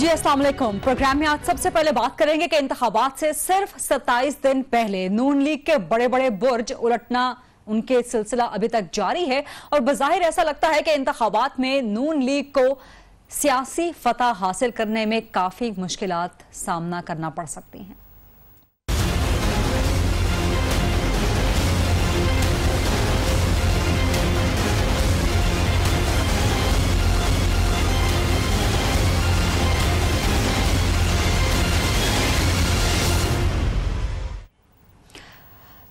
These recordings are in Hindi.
जी अस्सलाम वालेकुम। प्रोग्राम में आज सबसे पहले बात करेंगे कि इंतखाबात से सिर्फ 27 दिन पहले नून लीग के बड़े बड़े बुर्ज उलटना उनके सिलसिला अभी तक जारी है और बज़ाहिर ऐसा लगता है कि इंतखाबात में नून लीग को सियासी फतह हासिल करने में काफी मुश्किलात सामना करना पड़ सकती हैं।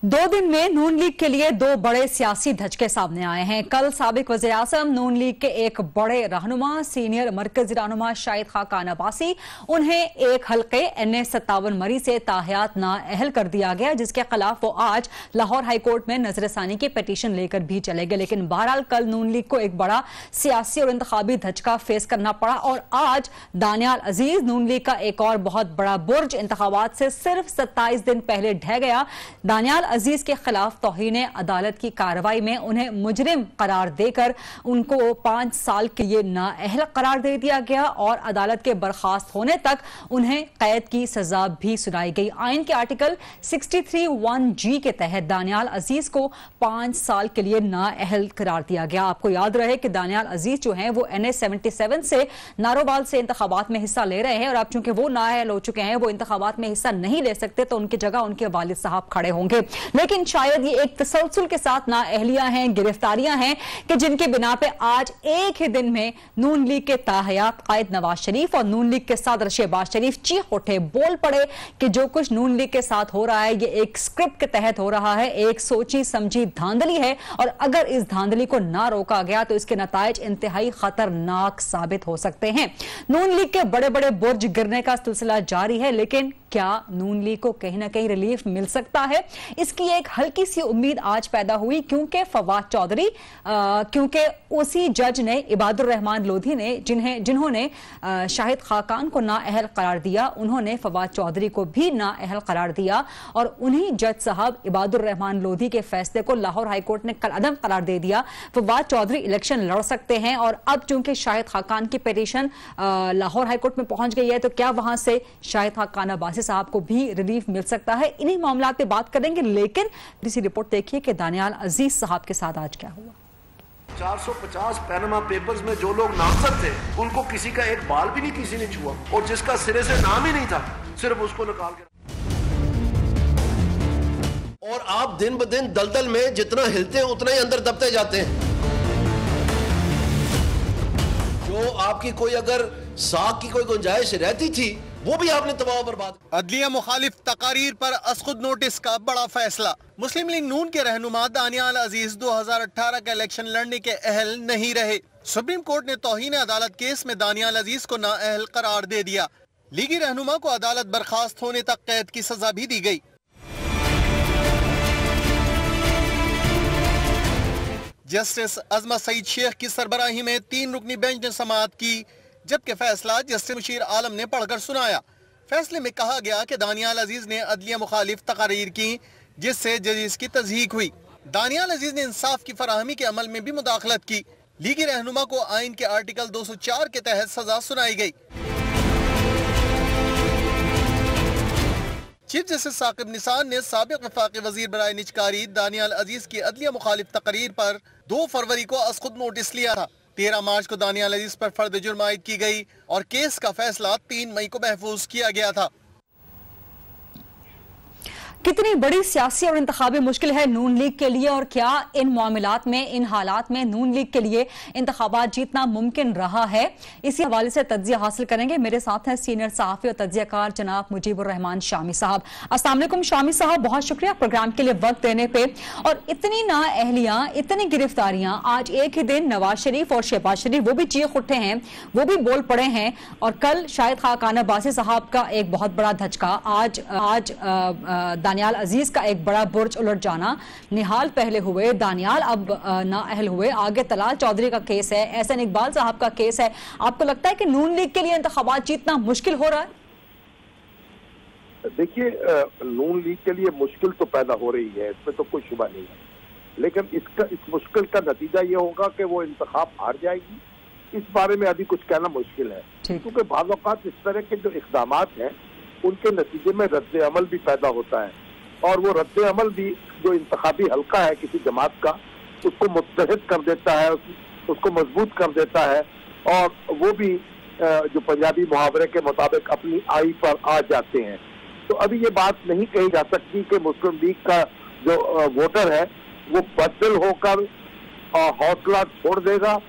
दो दिन में नून लीग के लिए दो बड़े सियासी धचके सामने आए हैं। कल साबिक वज़ीर-ए-आज़म नून लीग के एक बड़े रहनुमा सीनियर मरकजी रहनुमा शाहिद खाकान अब्बासी उन्हें एक हल्के NA57 मरी से ताहयात नाअहल कर दिया गया, जिसके खिलाफ वो आज लाहौर हाई कोर्ट में नजरसानी की पिटीशन लेकर भी चले गए। लेकिन बहरहाल कल नून लीग को एक बड़ा सियासी और इंतखाबी धचका फेस करना पड़ा और आज दानियाल अजीज नून लीग का एक और बहुत बड़ा बुर्ज इंतखाबात से सिर्फ 27 दिन पहले ढह गया। दानियाल अजीज के खिलाफ तौहीन अदालत की कार्रवाई में उन्हें मुजरिम करार देकर उनको 5 साल के लिए नाअहल करार दे दिया गया और अदालत के बर्खास्त होने तक उन्हें कैद की सजा भी सुनाई गई। आइन के आर्टिकल 63(1)G के तहत दानियाल अजीज को 5 साल के लिए नाअहल करार दिया गया। आपको याद रहे कि दानियाल अजीज जो हैं वो NA77 से नारोवाल से इंतखाबात में हिस्सा ले रहे हैं और अब चूंकि वो नाअहल हो चुके हैं, वो इंतखाबात में हिस्सा नहीं ले सकते, तो उनकी जगह उनके वालिद साहब खड़े होंगे। लेकिन शायद ये एक तसलसल के साथ नाअहलियां हैं, गिरफ्तारियां हैं कि जिनके बिना पे आज एक ही दिन में नून लीग के ताहयात कायद नवाज शरीफ और नून लीग के सदर शहबाज शरीफ चीख उठे, बोल पड़े कि जो कुछ नून लीग के साथ हो रहा है ये एक स्क्रिप्ट के तहत हो रहा है, एक सोची समझी धांधली है और अगर इस धांधली को ना रोका गया तो इसके नताइज इंतहाई खतरनाक साबित हो सकते हैं। नून लीग के बड़े बड़े बुर्ज गिरने का सिलसिला जारी है, लेकिन क्या नून लीग को कहीं ना कहीं रिलीफ मिल सकता है? इसकी एक हल्की सी उम्मीद आज पैदा हुई क्योंकि फवाद चौधरी क्योंकि उसी जज ने इबादुर रहमान लोधी ने जिन्होंने शाहिद खाकान को नाअहल करार दिया, उन्होंने फवाद चौधरी को भी नाअहल करार दिया और उन्हीं जज साहब इबादुर रहमान लोधी के फैसले को लाहौर हाई कोर्ट ने कलअदम करार दे दिया। फवाद चौधरी इलेक्शन लड़ सकते हैं और अब चूंकि शाहिद खाकान की पिटीशन लाहौर हाई कोर्ट में पहुंच गई है तो क्या वहां से शाहिद खाकान अब्बासी साहब को भी रिलीफ मिल सकता है? इन्हीं मामलात पे बात करेंगे, लेकिन इसी रिपोर्ट देखिए कि दानियाल अजीज साहब के साथ आज क्या हुआ। 450 पैनामा पेपर्स में जो लोग नामजद थे उनको किसी का एक बाल भी नहीं किसी ने छुआ और जिसका सिरे से नाम ही नहीं था सिर्फ उसको निकाल के। और आप दिन ब दिन दलदल में जितना हिलते हैं उतना ही अंदर दबते जाते हैं। जो आपकी कोई अगर साख की कोई गुंजाइश रहती थी वो भी आपने तबाह बर्बाद। अदलिया मुखालिफ तकारीर पर असखुद नोटिस का बड़ा फैसला। मुस्लिम लीग नून के रहनुमा दानियाल अजीज 2018 का इलेक्शन लड़ने के अहल नहीं रहे। सुप्रीम कोर्ट ने तौहीन अदालत केस में दानियाल अजीज को नाअहल करार दे दिया। लीगी रहनुमा को अदालत बर्खास्त होने तक कैद की सजा भी दी गई। जस्टिस अजमा सईद शेख की सरबराही में 3 रुकनी बेंच ने समाअत की, जबकि फैसला जस्टिस मुशीर आलम ने पढ़कर सुनाया। फैसले में कहा गया कि दानियाल अजीज ने अदलिया मुखालिफ तकारीर की जिससे जजीज की तज़हीक हुई। दानियाल अजीज ने इंसाफ की फराहमी के अमल में भी मुदाखलत की। लीगी रहनुमा को आइन के आर्टिकल 204 के तहत सजा सुनाई गई। चीफ जस्टिस साकिब निसान ने साबिक वफाकी वजीर बराए निजकारी दानियाल अजीज की अदलिया मुखालिफ तकरीर पर 2 फरवरी को असखुद नोटिस लिया था। 13 मार्च को दानियाल अजीज पर फर्द जुर्म आयद की गई और केस का फैसला 3 मई को महफूज किया गया था। कितनी बड़ी सियासी और इंतखाबी मुश्किल है नून लीग के लिए और क्या इन मामलात में, इन हालात में नून लीग के लिए इंतखाबात जीतना मुमकिन रहा है? इसी हवाले से तज्जिया हासिल करेंगे। मेरे साथ हैं सीनियर सहाफ़ी और तज्जियाकार जनाब मुजीबुर रहमान शामी साहब। अस्सलाम वालेकुम शामी साहब, बहुत शुक्रिया प्रोग्राम के लिए वक्त देने पे। और इतनी नाअहलियां, इतनी गिरफ्तारियां, आज एक ही दिन नवाज शरीफ और शहबाज शरीफ वो भी चीख उठे हैं, वो भी बोल पड़े हैं और कल शाहिद खाकान अब्बासी साहब का एक बहुत बड़ा धचका, आज दानियाल अजीज का एक बड़ा बुर्ज उलट जाना। निहाल पहले हुए, दानियाल अब नाअहल हुए, आगे तलाल चौधरी का केस है, एहसन इकबाल साहब का केस है। आपको लगता है कि नून लीग के लिए इंतखाबात जीतना मुश्किल हो रहा है? देखिए, नून लीग के लिए मुश्किल तो पैदा हो रही है, इसमें तो कोई शुबा नहीं है, लेकिन इस मुश्किल का नतीजा ये होगा कि वो इंतखाब हार जाएगी इस बारे में अभी कुछ कहना मुश्किल है, क्योंकि बाज़ औक़ात इस तरह के जो इक़दाम हैं उनके नतीजे में रद्द अमल भी पैदा होता है, और वो रद्द अमल भी जो इंतखाबी हल्का है किसी जमात का उसको मुत्तहिद कर देता है, उसको मजबूत कर देता है, और वो भी जो पंजाबी मुहावरे के मुताबिक अपनी आई पर आ जाते हैं। तो अभी ये बात नहीं कही जा सकती कि मुस्लिम लीग का जो वोटर है वो बदल होकर हौसला छोड़ देगा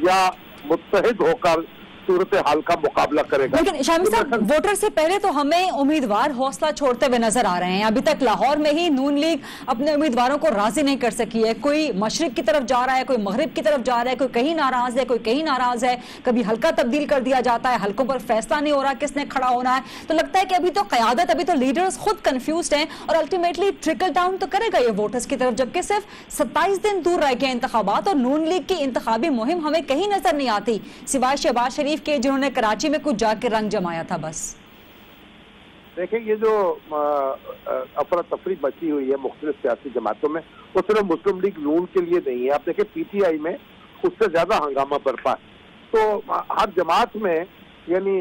या मुत्तहिद होकर सूरत हाल का मुकाबला करेगा। लेकिन शामी साहब, वोटर से पहले तो हमें उम्मीदवार हौसला छोड़ते हुए नजर आ रहे हैं। अभी तक लाहौर में ही नून लीग अपने उम्मीदवारों को राजी नहीं कर सकी है। कोई मशरिक की तरफ जा रहा है, कोई मगरिब की तरफ जा रहा है, कोई कहीं नाराज है, कोई कहीं नाराज है, कभी हल्का तब्दील कर दिया जाता है, हल्कों पर फैसला नहीं हो रहा किसने खड़ा होना है। तो लगता है कि अभी तो क़यादत, अभी तो लीडर्स खुद कंफ्यूज्ड हैं और अल्टीमेटली ट्रिकल डाउन तो करेगा ये वोटर्स की तरफ, जबकि सिर्फ 27 दिन दूर रह गए इंतखाबात और नून लीग की इंतखाबी मुहिम हमें कहीं नजर नहीं आती, सिवाय शहबाज शरीफ के जिन्होंने कराची में कुछ जाके रंग जमाया था। बस देखिए, ये जो अफरा तफरी मची हुई है मुख्तलिफ सियासी जमातों में, वो सिर्फ मुस्लिम लीग नून के लिए नहीं है। आप देखिए PTI में उससे ज्यादा हंगामा बरपा है। तो हर जमात में यानी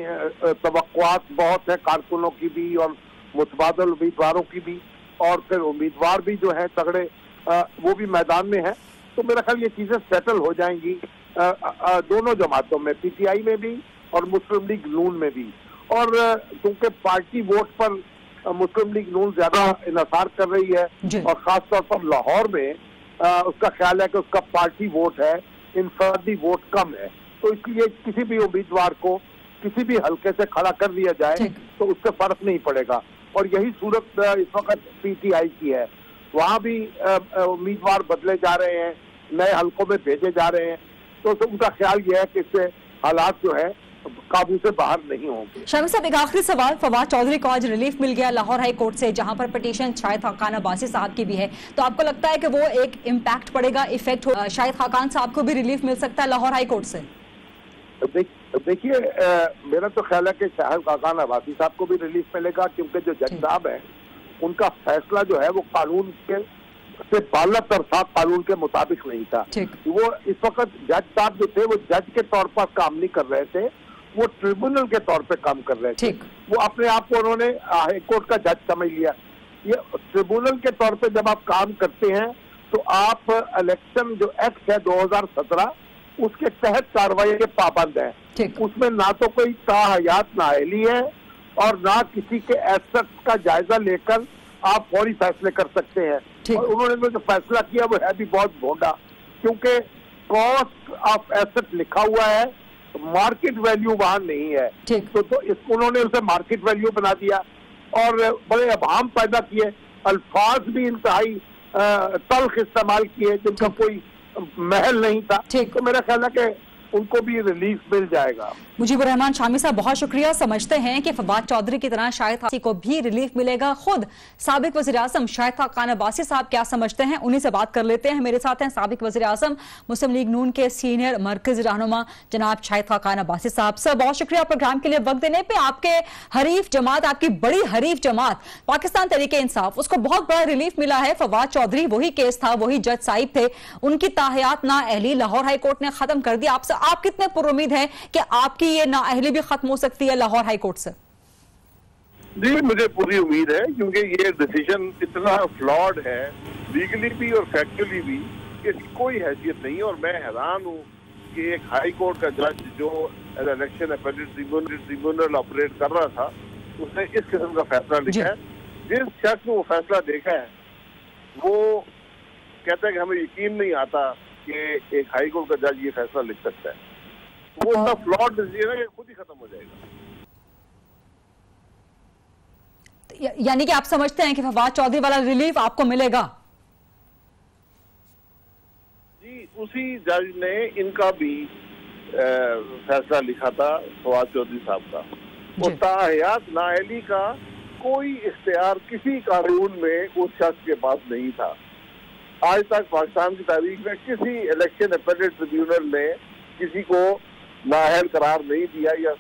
तवक्कुआत बहुत है, कारकुनों की भी और मुतबादल उम्मीदवारों की भी, और फिर उम्मीदवार भी जो है तगड़े वो भी मैदान में है। तो मेरा ख्याल ये चीजें सेटल हो जाएंगी दोनों जमातों में, PTI में भी और मुस्लिम लीग नून में भी। और क्योंकि पार्टी वोट पर मुस्लिम लीग नून ज्यादा इन्हिसार कर रही है और खास तौर पर लाहौर में उसका ख्याल है कि उसका पार्टी वोट है, इनफरादी वोट कम है, तो इसलिए किसी भी उम्मीदवार को किसी भी हल्के से खड़ा कर दिया जाए तो उससे फर्क नहीं पड़ेगा। और यही सूरत इस वक्त PTI की है। वहाँ भी उम्मीदवार बदले जा रहे हैं, नए हल्कों में भेजे जा रहे हैं, तो उनका ख्याल यह है कि इससे हालात जो है काबू से बाहर नहीं होंगे। शामी साहब, एक आखिरी सवाल, फवाद चौधरी को आज रिलीफ मिल गया लाहौर हाई कोर्ट से, जहां पर पिटीशन शाहिद खाकान अब्बासी साहब की भी है, तो आपको लगता है कि वो एक इम्पैक्ट पड़ेगा, इफेक्ट हो, शाहिद खाकान साहब को भी रिलीफ मिल सकता है लाहौर हाई कोर्ट से? देखिए, मेरा तो ख्याल है कि शाहिद खाकान अब्बासी साहब को भी रिलीफ मिलेगा, क्योंकि जो जज साहब है उनका फैसला जो है वो कानून के से बालत और साफ कानून के मुताबिक नहीं था। वो इस वक्त जज साहब जो थे वो जज के तौर पर काम नहीं कर रहे थे, वो ट्रिब्यूनल के तौर पे काम कर रहे थे। वो अपने आप को उन्होंने हाई कोर्ट का जज समझ लिया। ये ट्रिब्यूनल के तौर पे जब आप काम करते हैं तो आप इलेक्शन जो एक्ट है 2017 उसके तहत कार्रवाई के पाबंद है। उसमें ना तो कोई ताहयात नाअहली है और ना किसी के एसेट्स का जायजा लेकर आप फौरी फैसले कर सकते हैं। और उन्होंने जो फैसला किया वो है भी बहुत भोंडा, क्योंकि कॉस्ट ऑफ एसेट लिखा हुआ है, मार्केट वैल्यू वहां नहीं है। तो उन्होंने उसे मार्केट वैल्यू बना दिया और बड़े अभाम पैदा किए, अल्फाज भी इंतहाई तल्ख इस्तेमाल किए जिनका कोई महल नहीं था। तो मेरा ख्याल है कि उनको भी रिलीफ मिल जाएगा। मुजीबुर रहमान शामी साहब, बहुत शुक्रिया। समझते हैं कि फवाद चौधरी की तरह शाहिद खाकान को भी रिलीफ मिलेगा। खुद साबिक वज़ीर आज़म शाहिद खाकान अब्बासी साहब क्या समझते हैं, उन्हीं से बात कर लेते हैं। मेरे साथ हैं साबिक वज़ीर आज़म मुस्लिम लीग नून के सीनियर मरकजी रहनुमा जनाब शाहिद खाकान अब्बासी साहब। सर, बहुत शुक्रिया प्रोग्राम के लिए वक्त देने पे। आपके हरीफ जमात, आपकी बड़ी हरीफ जमात पाकिस्तान तहरीक इंसाफ, उसको बहुत बड़ा रिलीफ मिला है। फवाद चौधरी वही केस था, वही जज साहिब थे, उनकी ताहयात नाअहली लाहौर हाई कोर्ट ने खत्म कर दी। आपसे आप कितने पुरुम्मीद हैं कि आपकी ये नाअहली भी खत्म हो सकती है लाहौर हाई कोर्ट से? जी, मुझे पूरी उम्मीद है, क्योंकि ये डिसीजन इतना फ्लॉड है लीगली भी और फैक्चुअली भी, इसकी कोई हैसियत नहीं। और मैं हैरान हूँ कि एक हाई कोर्ट का जज जो इलेक्शन अपेलेट ट्रिब्यूनल ऑपरेट कर रहा था, उसने इस किस्म का फैसला लिखा है। जिस शख्स ने वो फैसला देखा है वो कहता है कि हमें यकीन नहीं आता कि एक हाई कोर्ट का जज ये फैसला लिख सकता है। वो उतना फ्लॉड डिसीजन है कि खुद ही खत्म हो जाएगा। यानी कि आप समझते हैं कि फवाद चौधरी वाला रिलीफ आपको मिलेगा? जी, उसी जज ने इनका भी फैसला लिखा था, फवाद चौधरी साहब का। और ताहयात नाअहली का कोई इख्तियार किसी कानून में उस शख्स के पास नहीं था। आज तक पाकिस्तान की तारीख में किसी इलेक्शन अपेलेट ट्रिब्यूनल ने किसी को नाअहल करार नहीं दिया या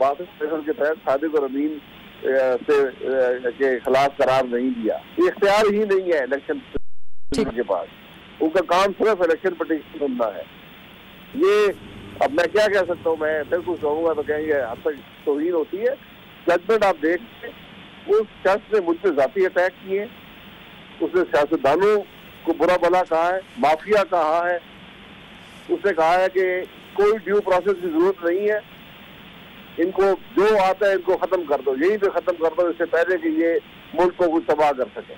62 के तहत सादिक और अमीन के खिलाफ करार नहीं दिया। ये इख्तियार ही नहीं है इलेक्शन के पास। उनका काम सिर्फ इलेक्शन पिटीशन सुनना है। ये अब मैं क्या कह सकता हूँ, मैं फिर कुछ कहूँगा तो कहेंगे हद तक तौहीन होती है। जजमेंट आप देख, उस शख्स ने मुझ पर जाती अटैक किए, उसने सियासतदानों को बुरा भला कहा है, माफिया कहा है, उसने कहा है कि कोई ड्यू प्रोसेस की जरूरत नहीं है, इनको जो आता है इनको खत्म कर दो, यहीं पे खत्म कर दो, इससे पहले कि ये मुल्क को कुछ तबाह कर सके।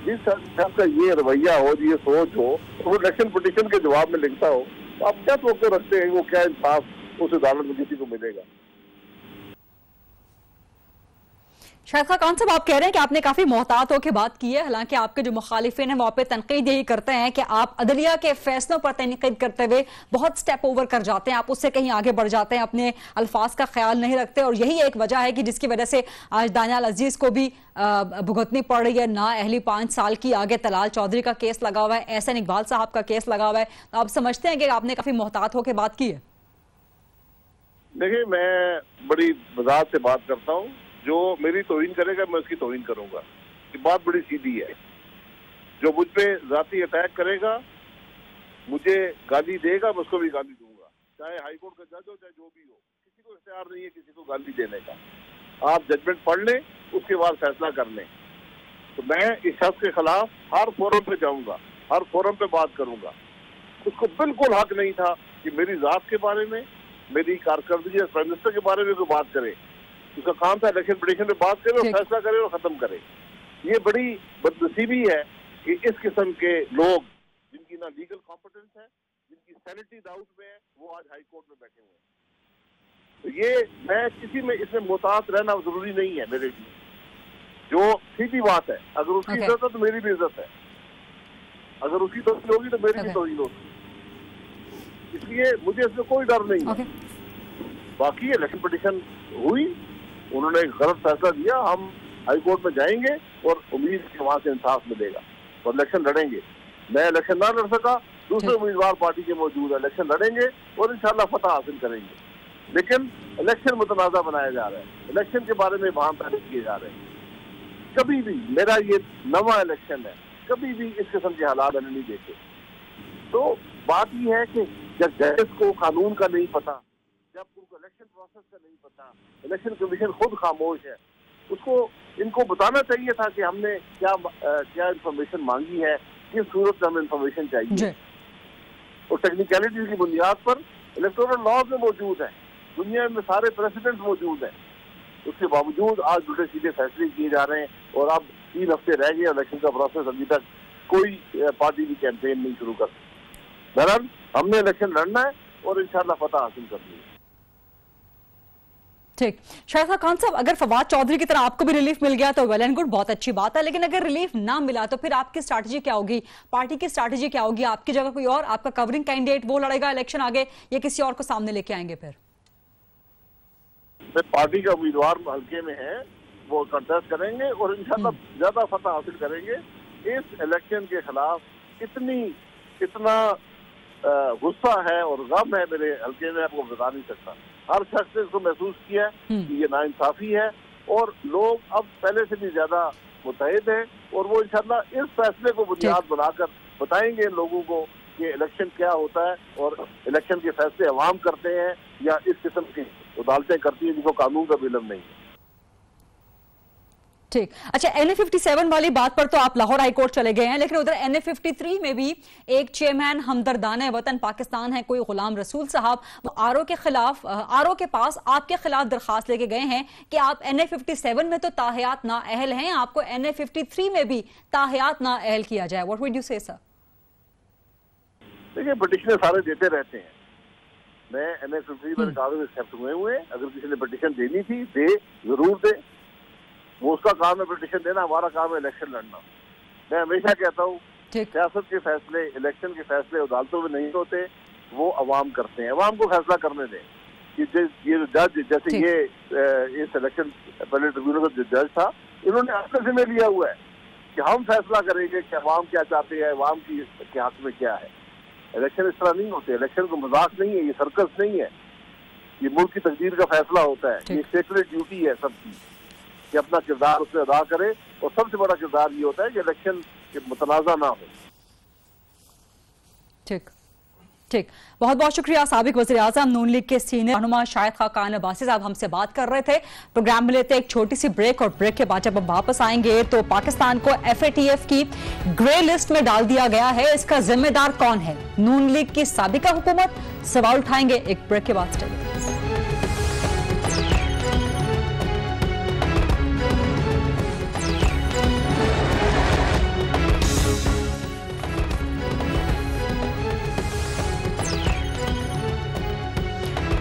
जिस शख्स का ये रवैया हो, ये सोच हो, वो इलेक्शन पिटीशन के जवाब में लिखता हो, तो आप क्या सोच रखते हैं वो क्या इंसाफ उस अदालत में किसी को मिलेगा? शाहिद खान साहब, आप कह रहे हैं कि आपने काफी मोहतात होकर बात की है, हालांकि आपके जो मुखालिफिन हैं वहां पे तनकीद यही करते हैं कि आप अदलिया के फैसलों पर तनकीद करते हुए बहुत स्टेप ओवर कर जाते हैं, आप उससे कहीं आगे बढ़ जाते हैं, अपने अल्फाज का ख्याल नहीं रखते, और यही एक वजह है कि जिसकी वजह से आज दानियाल अजीज को भी भुगतनी पड़ रही है ना अहली 5 साल की। आगे तलाल चौधरी का केस लगा हुआ है, एहसन इकबाल साहब का केस लगा हुआ है, तो आप समझते हैं कि आपने काफी मोहतात होकर बात की है? देखिए, मैं बड़ी वजाहत से बात करता हूँ, जो मेरी तौहीन करेगा मैं उसकी तौहीन करूंगा। ये बात बड़ी सीधी है। जो मुझ पे जाती अटैक करेगा, मुझे गाली देगा, मैं उसको भी गाली दूंगा, चाहे हाई कोर्ट का जज हो चाहे जो भी हो। किसी को इख्तियार नहीं है किसी को गाली देने का। आप जजमेंट पढ़ लें, उसके बाद फैसला कर लें। तो मैं इस शख्स के खिलाफ हर फोरम पे जाऊंगा, हर फोरम पे बात करूंगा। उसको बिल्कुल हक नहीं था कि मेरी जात के बारे में, मेरी कारकर्दगी प्राइम मिनिस्टर के बारे में कोई बात करे। उसका काम था इलेक्शन पिटीशन पे बात करे और फैसला करे और खत्म करे। ये बड़ी बदनसीबी है कि इस किस्म के लोग, जिनकी ना लीगल कॉम्पिटेंस है, जिनकी सैनिटी डाउट में है, वो आज हाई कोर्ट में बैठे हुए हैं। तो ये मैं किसी में इसमें मोहतात रहना जरूरी नहीं है मेरे लिए। जो सीधी बात है, अगर उसकी इज्जत है तो मेरी भी इज्जत है, अगर उसकी तौहीन होगी तो मेरी भी तौहीन होगी। इसलिए मुझे इसमें कोई डर नहीं है। बाकी इलेक्शन पिटीशन हुई, उन्होंने एक गलत फैसला दिया, हम हाई कोर्ट में जाएंगे और उम्मीद है वहां से इंसाफ मिलेगा और इलेक्शन लड़ेंगे। मैं इलेक्शन ना लड़ सका, दूसरे उम्मीदवार पार्टी के मौजूद है, इलेक्शन लड़ेंगे और इंशाल्लाह फतह हासिल करेंगे। लेकिन इलेक्शन मुतनाज़ा बनाया जा रहा है, इलेक्शन के बारे में बयान पैदा किए जा रहे हैं। कभी भी मेरा ये नवा इलेक्शन है, कभी भी इस किस्म के हालात मैंने नहीं देखे। तो बात यह है कि जब जजेस को कानून का नहीं पता, जब उनको इलेक्शन प्रोसेस का नहीं पता, इलेक्शन कमीशन खुद खामोश है, उसको इनको बताना चाहिए था कि हमने क्या इंफॉर्मेशन मांगी है, किस सूरत में हमें इंफॉर्मेशन चाहिए। और टेक्निकलिटीज की बुनियाद पर इलेक्टोरल लॉज में मौजूद है, दुनिया में सारे प्रेसिडेंट मौजूद हैं। उसके बावजूद आज उल्टे सीधे फैसले किए जा रहे हैं और अब 3 हफ्ते रह गए इलेक्शन का प्रोसेस, अभी तक कोई पार्टी की कैंपेन नहीं शुरू कर। बहरहाल हमने इलेक्शन लड़ना है और इंशाल्लाह फतह हासिल करनी है। ठीक, शाहिद खान साहब, अगर फवाद चौधरी की तरह आपको भी रिलीफ मिल गया तो वेल एंड गुड, बहुत अच्छी बात है, लेकिन अगर रिलीफ ना मिला तो फिर आपकी स्ट्रैटेजी क्या होगी, पार्टी की स्ट्रैटेजी क्या होगी? आपकी जगह कोई और, आपका कवरिंग कैंडिडेट वो लड़ेगा इलेक्शन आगे, या किसी और को सामने लेके आएंगे? फिर पार्टी का उम्मीदवार हल्के में है, वो कंटेस्ट करेंगे और इंशाल्लाह ज्यादा फतह हासिल करेंगे। इस इलेक्शन के खिलाफ इतना गुस्सा है और गम है मेरे हल्के में, आपको बता नहीं सकता। हर शख्स ने इसको महसूस किया कि ये नाइंसाफी है और लोग अब पहले से भी ज्यादा मुतहद हैं और वो इंशाल्लाह इस फैसले को बुनियाद बनाकर बताएंगे लोगों को कि इलेक्शन क्या होता है और इलेक्शन के फैसले अवाम करते हैं या इस किस्म की अदालतें करती हैं जिनको कानून का भी इल्म नहीं है। ठीक, अच्छा, NA57 वाली बात पर तो आप लाहौर हाई कोर्ट चले गए हैं, लेकिन उधर NA53 में भी एक चेयरमैन हमदर्दान वतन पाकिस्तान है, कोई गुलाम रसूल साहब, वो आरओ के खिलाफ, आरओ के पास आपके खिलाफ दरखास्त लेके गए हैं कि आप NA57 में तो ताहयात ना अहल हैं, आपको NA53 में भी ताहयात ना अहल किया जाए। व्हाट वुड यू से सर? देखिए, पिटीशन सारे देते रहते हैं। मैं NA53 पर कागज एक्सेप्ट हुए, अगर किसी ने पिटीशन देनी थी दे, जरूर दे, वो उसका काम है पिटीशन देना, हमारा काम है इलेक्शन लड़ना। मैं हमेशा कहता हूँ सियासत के फैसले, इलेक्शन के फैसले अदालतों में नहीं होते, वो अवाम करते हैं। अवाम को फैसला करने दें कि ये जज, जैसे ये इस इलेक्शन अपीलेट ट्रिब्यूनल का जो जज था, इन्होंने अपने जिम्मे लिया हुआ है कि हम फैसला करेंगे कि अवाम क्या चाहते हैं, अवाम के हक में क्या है। इलेक्शन इस तरह नहीं होते, इलेक्शन को मजाक नहीं है, ये सर्कस नहीं है, ये मुल्क की तकदीर का फैसला होता है। ये सेक्रेट ड्यूटी है सबकी कि अपना किरदार उससे अदा करे और सबसे बड़ा किरदार ये होता है कि इलेक्शन मुतनाज़ा ना हो। ठीक ठीक, बहुत बहुत शुक्रिया। साबिक वज़ीर आज़म नून लीग के सीनियर रहनुमा शाहिद खान अब्बासी साहब हमसे बात कर रहे थे। प्रोग्राम में लेते एक छोटी सी ब्रेक, और ब्रेक के बाद जब हम वापस आएंगे तो पाकिस्तान को FATF की ग्रे लिस्ट में डाल दिया गया है। इसका जिम्मेदार कौन है? नून लीग की साबिका हुकूमत? सवाल उठाएंगे एक ब्रेक के बाद।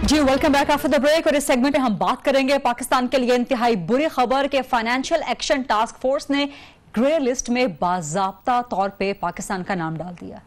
जी welcome back after the break. और इस सेगमेंट में हम बात करेंगे पाकिस्तान के लिए इंतहाई बुरी खबर के फाइनेंशियल एक्शन टास्क फोर्स ने ग्रे लिस्ट में बाज़ाब्ता तौर पे पाकिस्तान का नाम डाल दिया।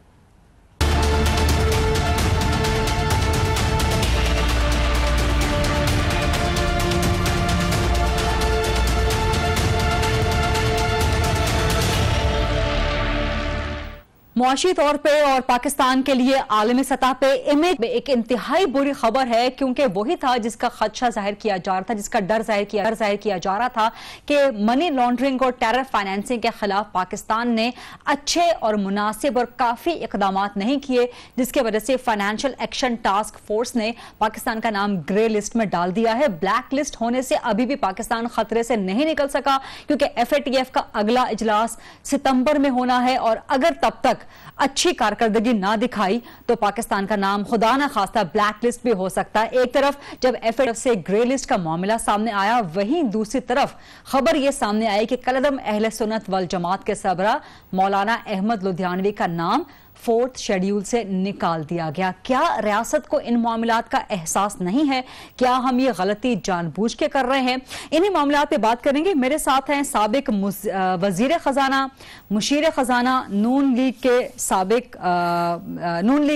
मुआशी तौर पे और पाकिस्तान के लिए आलमी सतह पे इमेज में एक इंतहाई बुरी खबर है, क्योंकि वही था जिसका खदशा जाहिर किया जा रहा था, जिसका डर जाहिर किया जा रहा था कि मनी लॉन्ड्रिंग और टेरर फाइनेंसिंग के खिलाफ पाकिस्तान ने अच्छे और मुनासिब और काफी इकदाम नहीं किए, जिसके वजह से फाइनेंशियल एक्शन टास्क फोर्स ने पाकिस्तान का नाम ग्रे लिस्ट में डाल दिया है। ब्लैक लिस्ट होने से अभी भी पाकिस्तान खतरे से नहीं निकल सका, क्योंकि FATF का अगला इजलास सितंबर में होना है, और अगर तब तक अच्छी कारकर्दगी ना दिखाई तो पाकिस्तान का नाम खुदा ना खास्ता ब्लैक लिस्ट भी हो सकता है। एक तरफ जब FATF से ग्रे लिस्ट का मामला सामने आया, वहीं दूसरी तरफ खबर यह सामने आई कि कलअदम अहले सुन्नत वल जमात के सरबराह मौलाना अहमद लुधियानवी का नाम 4th शेड्यूल से निकाल दिया गया। क्या रियासत को इन मामलात का एहसास नहीं है? क्या हम ये गलती जानबूझ के कर रहे हैं? इन्हीं मामलात पे बात करेंगे। मेरे साथ हैं साबिक वजीर खजाना, मुशीर खजाना, नून लीग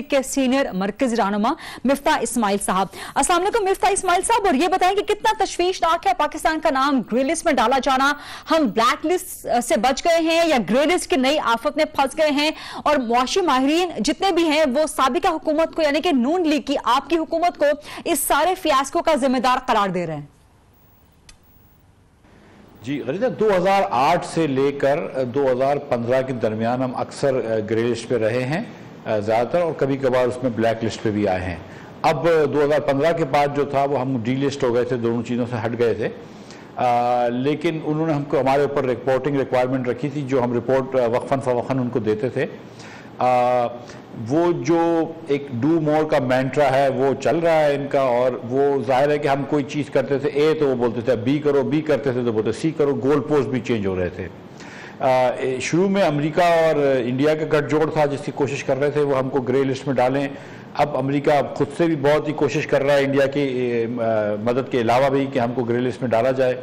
के सीनियर मरकजी रहनुमा मिफ्ता इस्माइल साहब। अस्सलाम वालेकुम मिफ्ता इस्माइल साहब, और ये बताएं कि कितना तशवीशनाक है पाकिस्तान का नाम ग्रे लिस्ट में डाला जाना? हम ब्लैक लिस्ट से बच गए हैं या ग्रे लिस्ट की नई आफत में फंस गए हैं? और मुआशी माहिरीन जितने भी हैं वो साबिका हुकूमत को, यानी कि नून लीग की आपकी हुकूमत को इस सारे फियास्को का जिम्मेदार करार दे रहे हैं। जी गरीदा, 2008 से लेकर 2015 के दरमियान हम अक्सर ग्रे लिस्ट पे रहे हैं ज़्यादातर, और कभी कभार उसमें ब्लैक लिस्ट पे भी आए हैं। अब 2015 के बाद जो था वो हम डी लिस्ट हो गए थे, दोनों चीज़ों से हट गए थे। लेकिन उन्होंने हमको हमारे ऊपर रिपोर्टिंग रिक्वायरमेंट रखी थी, जो हम रिपोर्ट वक्फन फ़वक्फन उनको देते थे। वो जो एक डू मोर का मैंट्रा है वो चल रहा है इनका, और वो जाहिर है कि हम कोई चीज़ करते थे A तो वो बोलते थे B करो, B करते थे तो बोलते C करो। गोल पोस्ट भी चेंज हो रहे थे। शुरू में अमेरिका और इंडिया का गठजोड़ था जिसकी कोशिश कर रहे थे वो हमको ग्रे लिस्ट में डालें। अब अमेरिका खुद से भी बहुत ही कोशिश कर रहा है इंडिया की मदद के अलावा भी कि हमको ग्रे लिस्ट में डाला जाए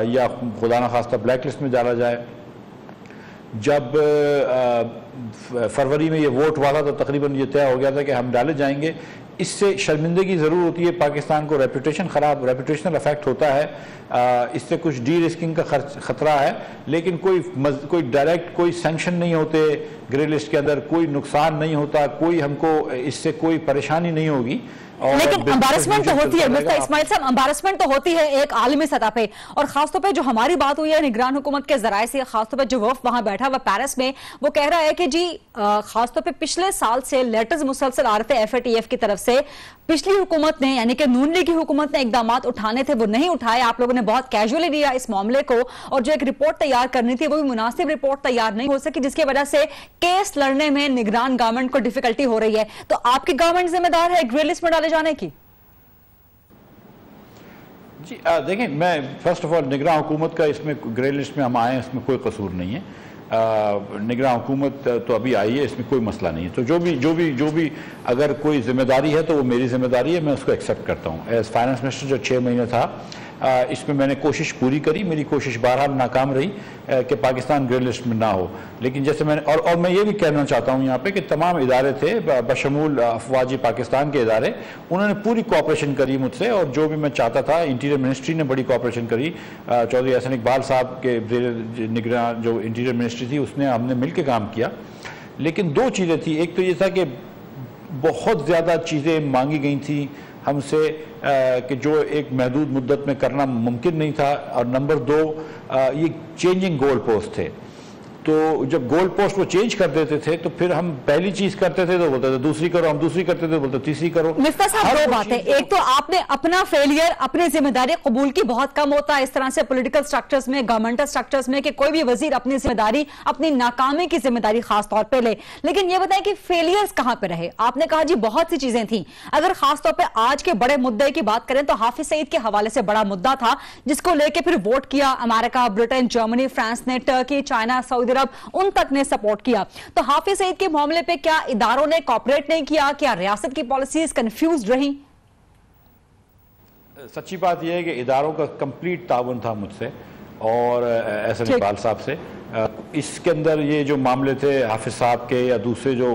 या खुदा न खास्ता ब्लैक लिस्ट में डाला जाए। जब फरवरी में ये वोट हुआ था तो तकरीबन ये तय हो गया था कि हम डाले जाएंगे। इससे शर्मिंदगी ज़रूर होती है, पाकिस्तान को रेपुटेशनल अफेक्ट होता है, इससे कुछ डी रिस्किंग का ख़तरा है, लेकिन कोई डायरेक्ट कोई सैंक्शन नहीं होते ग्रे लिस्ट के अंदर, कोई नुकसान नहीं होता, कोई हमको इससे कोई परेशानी नहीं होगी। लेकिन एम्बैरसमेंट तो होती है मिफ्ता इस्माइल साहब, एम्बैरसमेंट तो होती है एक आलमी सतह पे, और खासतौर पे जो हमारी बात हुई है निगरान हुकूमत के जराए से, खासतौर पे जो वफ़द वहां बैठा हुआ पेरिस में, वो कह रहा है कि जी खासतौर पे पिछले साल से लेटर्स मुसलसल आ रहे थे FATF की तरफ से। पिछली हुकूमत ने, यानी कि नून लीग की हुकूमत ने इकदाम उठाने थे वो नहीं उठाए, आप लोगों ने बहुत कैजुअली लिया इस मामले को, और जो एक रिपोर्ट तैयार करनी थी वो भी मुनासिब रिपोर्ट तैयार नहीं हो सकी, जिसकी वजह से केस लड़ने में निगरान गवर्नमेंट को डिफिकल्टी हो रही है। तो आपकी गवर्नमेंट जिम्मेदार है ग्रे लिस्ट में डाले जाने की? जी देखें, मैं फर्स्ट ऑफ ऑल निगरान हुकूमत का इसमें ग्रे लिस्ट में हम आए हैं, इसमें कोई कसूर नहीं है। निगरान हुकूमत तो अभी आई है, इसमें कोई मसला नहीं है। तो जो भी अगर कोई जिम्मेदारी है तो वो मेरी जिम्मेदारी है, मैं उसको एक्सेप्ट करता हूँ। एज फाइनेंस मिनिस्टर जो 6 महीने था, इसमें मैंने कोशिश पूरी करी। मेरी कोशिश बहरहाल नाकाम रही कि पाकिस्तान ग्रे लिस्ट में ना हो। लेकिन जैसे मैंने और मैं ये भी कहना चाहता हूँ यहाँ पे कि तमाम इदारे थे बशमूल अफवाजी पाकिस्तान के इदारे, उन्होंने पूरी कोऑपरेशन करी मुझसे, और जो भी मैं चाहता था, इंटीरियर मिनिस्ट्री ने बड़ी कोऑपरेशन करी। चौधरी एहसन इकबाल साहब के निगरान जो इंटीरियर मिनिस्ट्री थी उसने हमने मिल के काम किया। लेकिन 2 चीज़ें थी, एक तो ये था कि बहुत ज़्यादा चीज़ें मांगी गई थी हमसे कि जो एक महदूद मुद्दत में करना मुमकिन नहीं था, और नंबर 2 ये चेंजिंग गोल पोस्ट थे। तो जब गोल पोस्ट वो चेंज कर देते थे तो फिर हम पहली चीज करते थे तो बोलते थे दूसरी करो, हम दूसरी करते थे तो बोलते तीसरी करो। मिफ्ता साहब, दो बातें, एक तो आपने अपना फेलियर, अपनी जिम्मेदारी कबूल की, बहुत कम होता है इस तरह से पॉलिटिकल स्ट्रक्चर्स में, गवर्नमेंटल स्ट्रक्चर्स में, कि कोई भी वजीर अपनी जिम्मेदारी, अपनी नाकामी की जिम्मेदारी खास तौर पे ले। लेकिन ये बताएं कि फेलियर्स कहां पे रहे? आपने कहा जी बहुत सी चीजें थी, अगर खास तौर पे आज के बड़े मुद्दे की बात करें तो हाफिज सईद के हवाले से बड़ा मुद्दा था जिसको लेके फिर वोट किया अमेरिका, ब्रिटेन, जर्मनी, फ्रांस ने, टर्की, चाइना, सऊदी अरब, उन तक ने सपोर्ट किया। तो हाफिज सईद के मामले पे क्या इदारों ने कोऑपरेट नहीं किया? क्या रियासत की पॉलिसीज कंफ्यूज रही? सच्ची बात यह है कि इदारों का कंप्लीट ताउन था मुझसे और एहसन इकबाल साहब से। इसके अंदर ये जो मामले थे हाफिज साहब के या दूसरे जो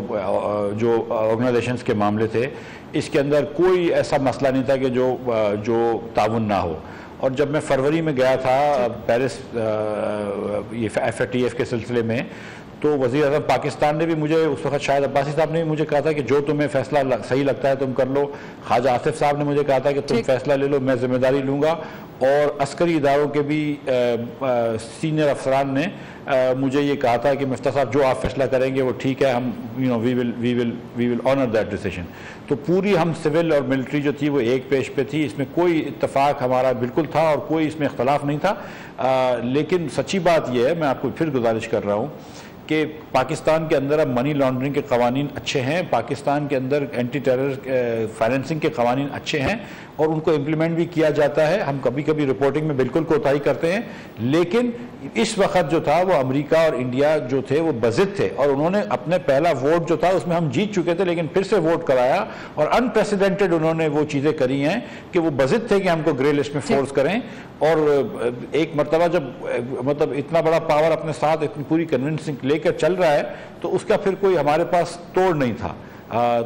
ऑर्गेनाइजेशंस के मामले थे, इसके अंदर कोई ऐसा मसला नहीं था कि जो ताउन ना हो। और जब मैं फरवरी में गया था पेरिस ये FATF के सिलसिले में, तो वज़ीर आज़म पाकिस्तान ने भी मुझे उस वक्त, शायद अब्बासी साहब ने भी मुझे कहा था कि जो तुम्हें फैसला सही लगता है तुम कर लो। ख्वाजा आसिफ साहब ने मुझे कहा था कि तुम फैसला ले लो, मैं जिम्मेदारी लूँगा। और अस्करी इदारों के भी सीनियर अफसरान ने मुझे ये कहा था कि मिफ्ता साहब जो आप फैसला करेंगे वो ठीक है, हम we will honour that decision. तो पूरी हम सिविल और मिलिट्री जो थी वो एक पेज पे थी, इसमें कोई इत्तेफाक हमारा बिल्कुल था और कोई इसमें इख्तलाफ नहीं था। लेकिन सच्ची बात यह है, मैं आपको फिर गुजारिश कर रहा हूँ कि पाकिस्तान के अंदर अब मनी लॉन्ड्रिंग के कवानीन अच्छे हैं, पाकिस्तान के अंदर एंटी टेरर फाइनेंसिंग के कवानीन अच्छे हैं और उनको इम्प्लीमेंट भी किया जाता है। हम कभी कभी रिपोर्टिंग में बिल्कुल कोताही करते हैं, लेकिन इस वक्त जो था वो अमेरिका और इंडिया जो थे वो बज़िद थे और उन्होंने अपने पहला वोट जो था उसमें हम जीत चुके थे, लेकिन फिर से वोट कराया और अनप्रेसिडेंटेड उन्होंने वो चीज़ें करी हैं कि वो बज़िद थे कि हमको ग्रे लिस्ट में फोर्स करें। और एक मरतबा जब मतलब इतना बड़ा पावर अपने साथ इतनी पूरी कन्विंसिंग लेकर चल रहा है तो उसका फिर कोई हमारे पास तोड़ नहीं था।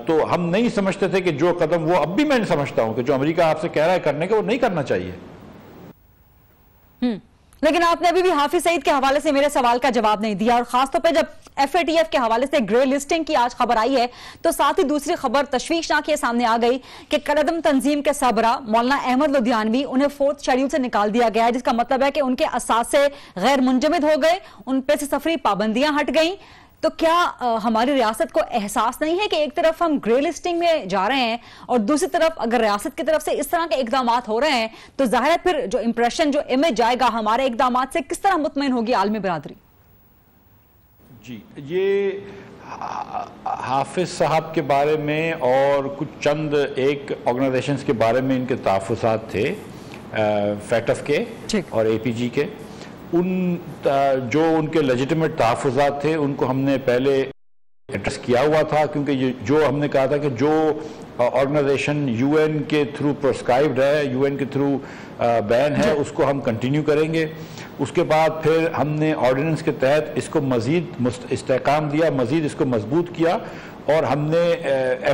तो हम नहीं समझते थे कि जो कदम, वो अब भी मैं समझता हूं कि जो अमेरिका आपसे कह रहा है करने का, वो नहीं करना चाहिए। लेकिन आपने अभी भी हाफिज सईद के हवाले से मेरे सवाल का जवाब नहीं दिया और खासतौर पे जब FATF के हवाले से ग्रे लिस्टिंग की आज खबर आई है तो साथ ही दूसरी खबर तशवीशनाक ये सामने आ गई कि कलअदम तंजीम के सरबरा मौलाना अहमद लुधियानवी उन्हें 4th शेड्यूल से निकाल दिया गया है, जिसका मतलब है कि उनके असासे गैर मुंजमद हो गए, उन पे से सफरी पाबंदियां हट गई। तो क्या हमारी रियासत को एहसास नहीं है कि एक तरफ हम ग्रे लिस्टिंग में जा रहे हैं और दूसरी तरफ अगर रियासत की तरफ से इस तरह के इकदाम हो रहे हैं तो जाहिर है फिर जो इंप्रेशन, जो इमेज जाएगा हमारे इकदाम से, किस तरह मुतमईन होगी आलमी बिरादरी? जी, ये हाफिज साहब के बारे में और कुछ चंद एक ऑर्गेनाइजेशंस के बारे में इनके तहफ़्फ़ुज़ात थे, FATF के और APG के। जो उनके लेजिटिमेट तहफ़्फ़ुज़ात थे उनको हमने पहले एड्रेस किया हुआ था, क्योंकि ये जो हमने कहा था कि जो ऑर्गेनाइजेशन UN के थ्रू प्रोस्क्राइब्ड है, UN के थ्रू बैन है, उसको हम कंटिन्यू करेंगे। उसके बाद फिर हमने ऑर्डिनेंस के तहत इसको मज़ीद इस्तेहकाम दिया, मज़ीद इसको मजबूत किया और हमने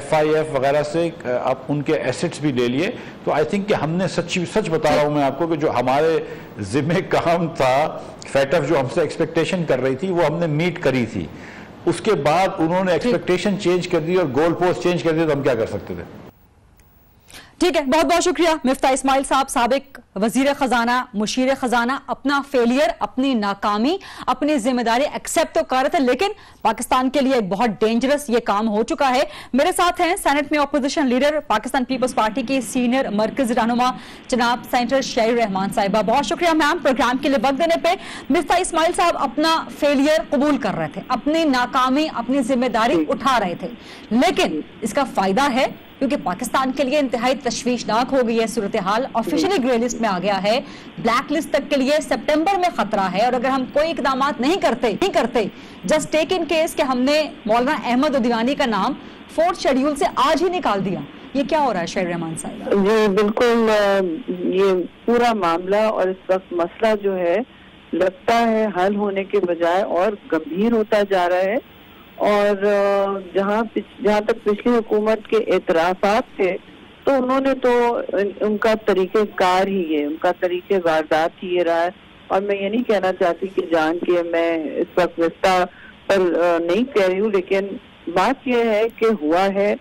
FIF वगैरह से अब उनके एसेट्स भी ले लिए। तो आई थिंक कि हमने सच बता रहा हूँ मैं आपको कि जो हमारे ज़िम्मे काम था, FATF जो हमसे एक्सपेक्टेशन कर रही थी वो हमने मीट करी थी। उसके बाद उन्होंने एक्सपेक्टेशन चेंज कर दी और गोल पोस्ट चेंज कर दिया, तो हम क्या कर सकते थे? ठीक है, बहुत बहुत शुक्रिया मिफ्ता इस्माइल साहब, साबिक वजीर खजाना, मुशीर खजाना। अपना फेलियर, अपनी नाकामी, अपनी जिम्मेदारी एक्सेप्ट तो कर रहे थे, लेकिन पाकिस्तान के लिए एक बहुत डेंजरस ये काम हो चुका है। मेरे साथ हैं सेनेट में अपोजिशन लीडर, पाकिस्तान पीपल्स पार्टी की सीनियर मरकजी रहनुमा जनाब सेनेटर शहीर रहमान साहिबा। बहुत शुक्रिया मैम प्रोग्राम के लिए वक्त देने पे। मिफ्ता इस्माइल साहब अपना फेलियर कबूल कर रहे थे, अपनी नाकामी, अपनी जिम्मेदारी उठा रहे थे, लेकिन इसका फायदा है क्योंकि पाकिस्तान के लिए इंतहाई तशवीशनाक हो गई है सूरत हाल, ऑफिशियली ग्रे लिस्ट में आ गया है, ब्लैक लिस्ट तक के लिए सितंबर में खतरा है। और अगर हम कोई इकदाम नहीं करते जस्ट टेक इन केस कि हमने मौलाना अहमद लुधियानवी का नाम 4th शेड्यूल से आज ही निकाल दिया, ये क्या हो रहा है शहीर रहमान साहब? जी बिल्कुल, ये पूरा मामला और इस वक्त मसला जो है लगता है हल होने के बजाय और गंभीर होता जा रहा है। और जहाँ तक पिछली हुकूमत के एतराफात थे तो उन्होंने तो उनका तरीक़ेकार ही है, उनका तरीक़े वारदात ही ये रहा है। और मैं ये नहीं कहना चाहती कि जान के मैं इस वक्त मिफ्ता पर नहीं कह रही हूँ, लेकिन बात यह है कि हुआ है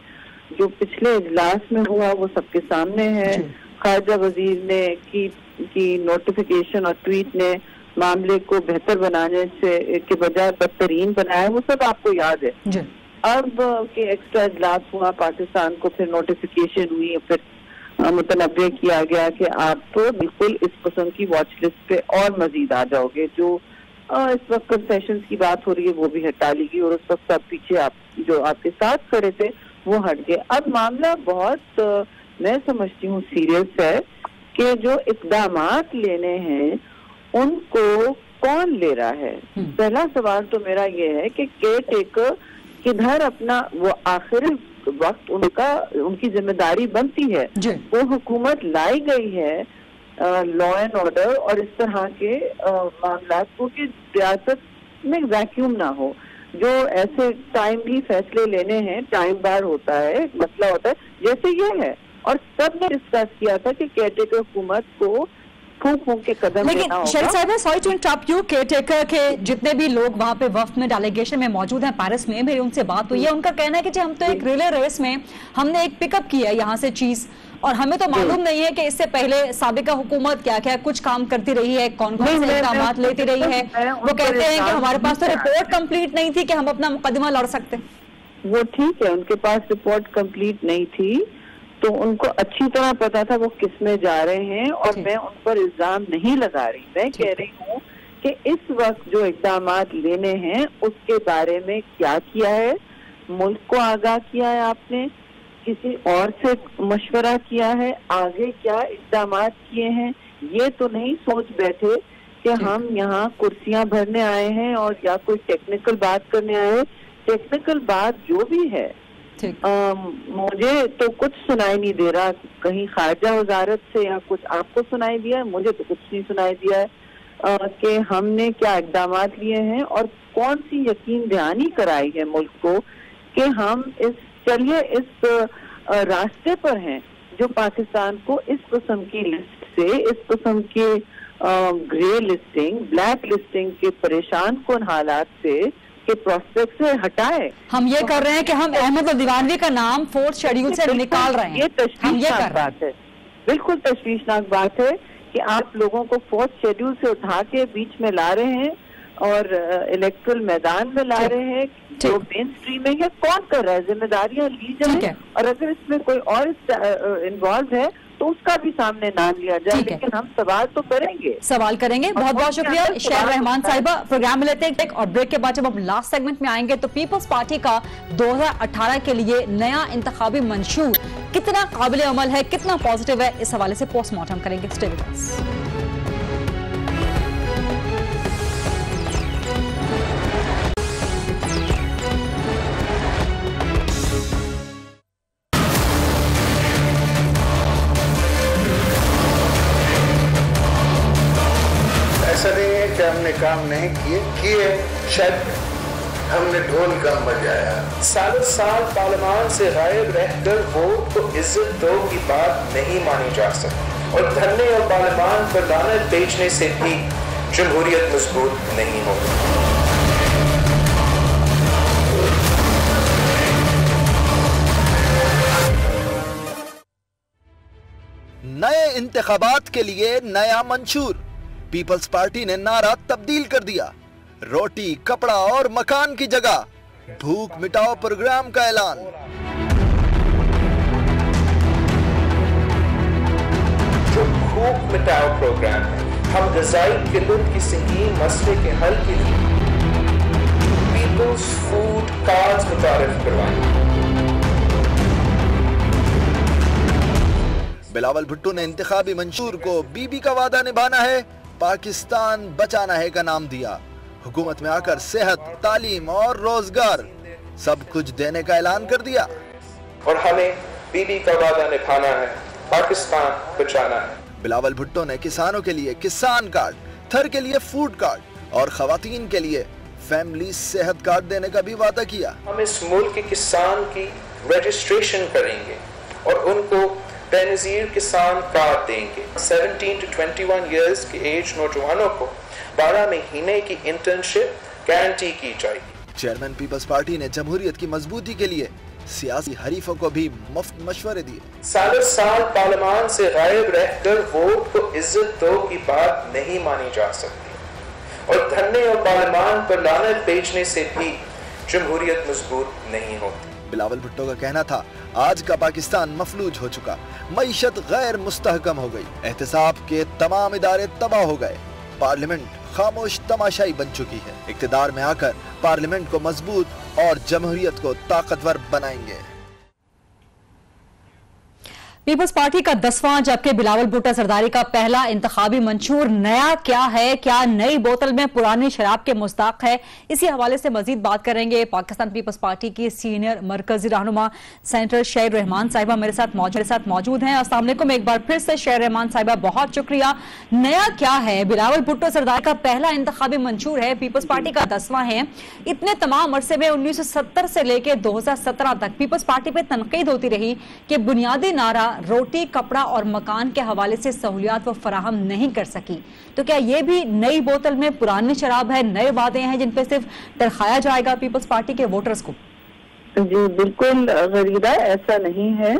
जो पिछले इजलास में हुआ वो सबके सामने है। ख्वाजा वजीर ने की नोटिफिकेशन और ट्वीट ने मामले को बेहतर बनाने से के बजाय बदतरीन बनाया, वो सब आपको याद है। जी। अब के एक्स्ट्रा इजलास हुआ, पाकिस्तान को फिर नोटिफिकेशन हुई, फिर मुतनब्बे किया गया कि आप तो बिल्कुल इस किस्म की वॉच लिस्ट पे और मजीद आ जाओगे। जो इस वक्त कंसेशंस की बात हो रही है वो भी हटा ली गई, और उस वक्त सब पीछे आप जो आपके साथ खड़े थे वो हट गए। अब मामला बहुत मैं समझती हूँ सीरियस है कि जो इक़दामात लेने हैं उनको कौन ले रहा है। पहला सवाल तो मेरा ये है कि केयर टेकर किधर अपना, वो आखिर वक्त उनकी जिम्मेदारी बनती है, वो हुकूमत लाई गई है लॉ एंड ऑर्डर और इस तरह के मामला को कि रियासत में वैक्यूम ना हो। जो ऐसे टाइमली फैसले लेने हैं, टाइम बार होता है, मसला होता है, जैसे ये है। और सब ने डिस्कस किया था कि केयरटेकर हुकूमत को फूंक के कदम लेकिन शरीफ साहिबा, sorry to interrupt you, caretaker के जितने भी लोग वहां पे वफ्द में डेलीगेशन में मौजूद हैं पेरिस में, मेरी उनसे बात हुई है, उनका कहना है कि हम तो एक रिले रेस में हमने एक पिकअप किया है यहाँ से चीज, और हमें तो मालूम नहीं है कि इससे पहले साबिका हुकूमत क्या क्या कुछ काम करती रही है, कौन कौन से इक़दामात लेती रही है। वो कहते हैं कि हमारे पास तो रिपोर्ट कंप्लीट नहीं थी कि हम अपना मुकदमा लड़ सकते। वो ठीक है, उनके पास रिपोर्ट कंप्लीट नहीं थी तो उनको अच्छी तरह पता था वो किस में जा रहे हैं, और मैं उन पर इल्जाम नहीं लगा रही। मैं कह रही हूँ कि इस वक्त जो इक़दामात लेने हैं उसके बारे में क्या किया है, मुल्क को आगाह किया है आपने, किसी और से मशवरा किया है, आगे क्या इक़दामात किए हैं। ये तो नहीं सोच बैठे कि हम यहाँ कुर्सियां भरने आए हैं और या कोई टेक्निकल बात करने आए हैं। टेक्निकल बात जो भी है, मुझे तो कुछ सुनाई नहीं दे रहा, कहीं खारजा वजारत से या कुछ आपको सुनाई दिया है, मुझे तो कुछ नहीं सुनाई दिया है कि हमने क्या इक़दामात लिए हैं और कौन सी यकीन दहानी कराई है मुल्क को कि हम इस रास्ते पर हैं जो पाकिस्तान को इस किस्म की लिस्ट से, इस किस्म के ग्रे लिस्टिंग, ब्लैक लिस्टिंग के परेशान कुन हालात से के प्रोस्पेक्ट से हटाए। हम ये कर रहे हैं कि हम अहमद दीवानवी का नाम 4th शेड्यूल से निकाल रहे हैं। ये तशवीशनाक बात है, बिल्कुल तशवीशनाक बात है कि आप लोगों को 4th शेड्यूल से उठा के बीच में ला रहे हैं और इलेक्ट्रल मैदान में ला रहे हैं। जो मेन स्ट्रीम है कौन कर रहा है, जिम्मेदारियां ली जाए, और अगर इसमें कोई और इन्वॉल्व है तो उसका भी सामने नाम लिया जाए, लेकिन हम सवाल तो करेंगे, सवाल करेंगे। बहुत बहुत शुक्रिया शेर रहमान साहिबा। प्रोग्राम में लेते हैं और ब्रेक के बाद जब हम लास्ट सेगमेंट में आएंगे तो पीपल्स पार्टी का 2018 के लिए नया इंतखाबी मंशूर कितना काबिल अमल है, कितना पॉजिटिव है, इस हवाले से पोस्टमार्टम करेंगे। Stay with us. ऐसा नहीं है कि हमने काम नहीं किए, शायद हमने ढोल कम बजाया। सालों साल पार्लियामान से गायब रहकर वोट को इज्जत दो की बात नहीं मानी जा सकती, और धरने और पार्लियामान पर लानत बेचने से भी जमहूरियत मजबूत नहीं होगी। नए इंतखाबात के लिए नया मंशूर, पीपल्स पार्टी ने नारा तब्दील कर दिया। रोटी, कपड़ा और मकान की जगह भूख मिटाओ प्रोग्राम का ऐलान। जो भूख मिटाओ प्रोग्राम है, हम ग़िज़ाई किल्लत की संगीन मसले के हल के लिए पीपल्स फूड कार्ड्स मुतारिफ करवाएंगे। बिलावल भुट्टो ने इंतखाबी मंशूर को बीबी का वादा निभाना है, पाकिस्तान बचाना है का नाम दिया। हुकूमत में आकर सेहत, तालीम और रोजगार सब कुछ देने का ऐलान कर दिया। और हमें बीबी का वादा निभाना है, पाकिस्तान बचाना है। बिलावल भुट्टो ने किसानों के लिए किसान कार्ड, थर के लिए फूड कार्ड और खवातीन के लिए फैमिली सेहत कार्ड देने का भी वादा किया। हम इस मुल्क के किसान की रजिस्ट्रेशन करेंगे और उनको बेनजीर किसान कार्ड देंगे। 17 to 21 इयर्स के एज नौजवानों को 12 महीने की इंटर्नशिप गारंटी की जाएगी। चेयरमैन पीपल्स पार्टी ने जमहूरियत की मजबूती के लिए सियासी हरीफों को भी मुफ्त मशवरे दिए। सालों साल पार्लियामान से गायब रहकर वोट को इज्जत दो की बात नहीं मानी जा सकती, और धरने और पार्लियामान पर लानत बेचने से भी जमहूरियत मजबूत नहीं होती। बिलावल भुट्टो का कहना था, आज का पाकिस्तान मफलूज हो चुका, मईशत गैर मुस्तहकम हो गई, एहतसाब के तमाम इदारे तबाह हो गए, पार्लियामेंट खामोश तमाशाई बन चुकी है। इक्तदार में आकर पार्लियामेंट को मजबूत और जमहूरियत को ताकतवर बनाएंगे। पीपल्स पार्टी का 10वां जबकि बिलावल भुट्टो सरदारी का पहला इंतखाबी मंशूर नया क्या है, क्या नई बोतल में पुरानी शराब के मुस्ताक है, इसी हवाले से मजीद बात करेंगे। पाकिस्तान पीपल्स पार्टी की सीनियर मरकजी रहनुमा सेनेटर शेर रहमान साहिबा मेरे साथ मौजूद हैं। अस्सलाम वालेकुम। एक बार फिर से शेर रहमान साहिबा बहुत शुक्रिया। नया क्या है? बिलावल भुट्टो सरदारी का पहला इंतखाबी मंशूर है, पीपल्स पार्टी का 10वां है। इतने तमाम अरसे में 1970 से लेकर 2017 तक पीपल्स पार्टी पर तनकीद होती रही कि बुनियादी नारा रोटी, कपड़ा और मकान के हवाले से सहूलियात वो फराहम नहीं कर सकी। तो क्या ये भी नई बोतल में पुरानी शराब है, नए वादे हैं जिन पे सिर्फ तड़खाया जाएगा पीपल्स पार्टी के वोटर्स को? जी बिल्कुल गरीदा, ऐसा नहीं है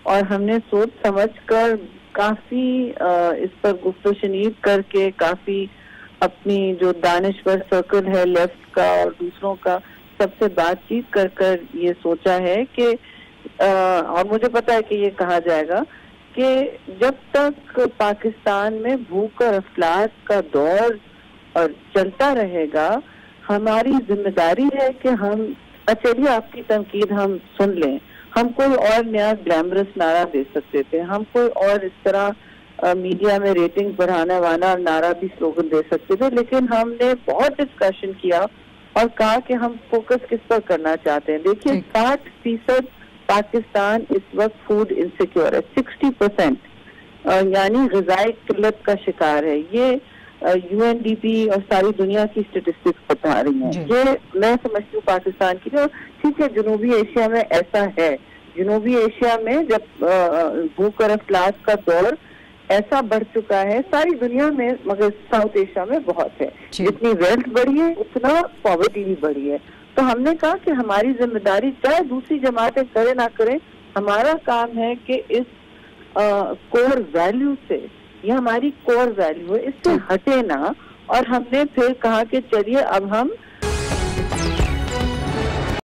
और हमने सोच समझ कर काफी इस पर गुफ्तो शनीद करके काफी अपनी जो दानिश्वर सर्कल है लेफ्ट का और दूसरों का सबसे बातचीत कर कर ये सोचा है कि और मुझे पता है कि ये कहा जाएगा कि जब तक पाकिस्तान में भूख और अफलास का दौर और चलता रहेगा, हमारी जिम्मेदारी है कि हम चलिए आपकी तनकीद हम सुन लें। हम कोई और नया ग्लैमरस नारा दे सकते थे, हम कोई और इस तरह मीडिया में रेटिंग बढ़ाने वाला नारा भी स्लोगन दे सकते थे, लेकिन हमने बहुत डिस्कशन किया और कहा कि हम फोकस किस पर करना चाहते हैं। देखिए 60% पाकिस्तान इस वक्त फूड इनसिक्योर है, 60% यानी ग़िज़ाई किल्लत का शिकार है। ये UNDP और सारी दुनिया की स्टेटिस्टिक्स बता रही हैं। ये मैं समझती हूँ पाकिस्तान की, और ठीक है जनूबी एशिया में ऐसा है। जनूबी एशिया में जब भूख और अफलास का दौर ऐसा बढ़ चुका है सारी दुनिया में, मगर साउथ एशिया में बहुत है। जितनी वेल्थ बढ़ी है उतना पॉवर्टी भी बढ़ी है। तो हमने कहा कि हमारी जिम्मेदारी, चाहे दूसरी जमातें करे ना करें, हमारा काम है कि इस कोर वैल्यू से, ये हमारी कोर वैल्यू है, इससे हटे ना। और हमने फिर कहा कि चलिए अब हम